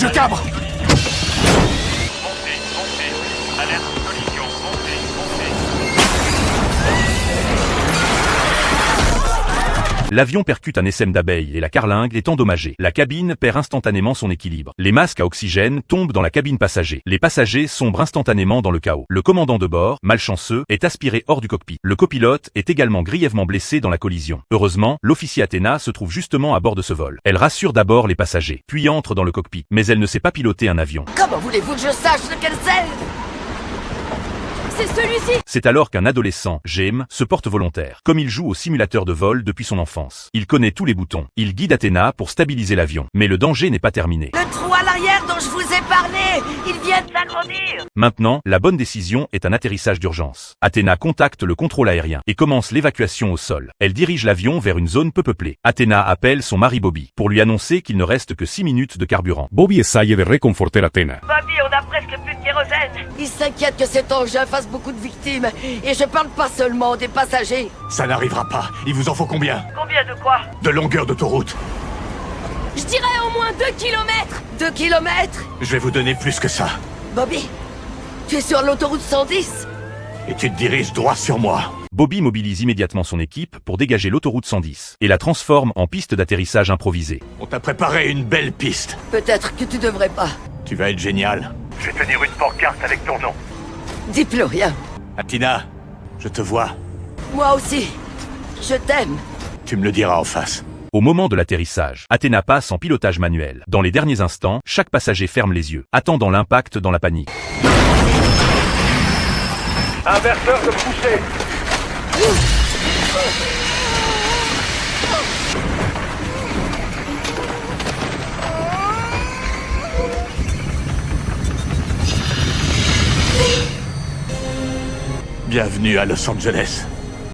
Je cabre. Montez, montez. Alerte collision, montez, montez. L'avion percute un essaim d'abeilles et la carlingue est endommagée. La cabine perd instantanément son équilibre. Les masques à oxygène tombent dans la cabine passager. Les passagers sombrent instantanément dans le chaos. Le commandant de bord, malchanceux, est aspiré hors du cockpit. Le copilote est également grièvement blessé dans la collision. Heureusement, l'officier Athéna se trouve justement à bord de ce vol. Elle rassure d'abord les passagers, puis entre dans le cockpit. Mais elle ne sait pas piloter un avion. Comment voulez-vous que je sache lequel c'est? C'est celui-ci! C'est alors qu'un adolescent, James, se porte volontaire. Comme il joue au simulateur de vol depuis son enfance, il connaît tous les boutons. Il guide Athéna pour stabiliser l'avion. Mais le danger n'est pas terminé. Le trou à l'arrière dont je vous ai parlé, il vient de s'agrandir! Maintenant, la bonne décision est un atterrissage d'urgence. Athéna contacte le contrôle aérien et commence l'évacuation au sol. Elle dirige l'avion vers une zone peu peuplée. Athéna appelle son mari Bobby pour lui annoncer qu'il ne reste que 6 minutes de carburant. Bobby essaye de réconforter Athéna. Bobby, on a presque plus de kérosène! Il s'inquiète que cet engin fasse beaucoup de victimes. Et je parle pas seulement des passagers. Ça n'arrivera pas. Il vous en faut combien? Combien de quoi? De longueur d'autoroute. Je dirais au moins 2 kilomètres! 2 kilomètres? Je vais vous donner plus que ça. Bobby, tu es sur l'autoroute 110? Et tu te diriges droit sur moi. Bobby mobilise immédiatement son équipe pour dégager l'autoroute 110 et la transforme en piste d'atterrissage improvisée. On t'a préparé une belle piste. Peut-être que tu devrais pas. Tu vas être génial. Je vais tenir une pancarte avec ton nom. Dis plus rien. Athéna, je te vois. Moi aussi. Je t'aime. Tu me le diras en face. Au moment de l'atterrissage, Athéna passe en pilotage manuel. Dans les derniers instants, chaque passager ferme les yeux, attendant l'impact dans la panique. Inverseur de poussée. Bienvenue à Los Angeles.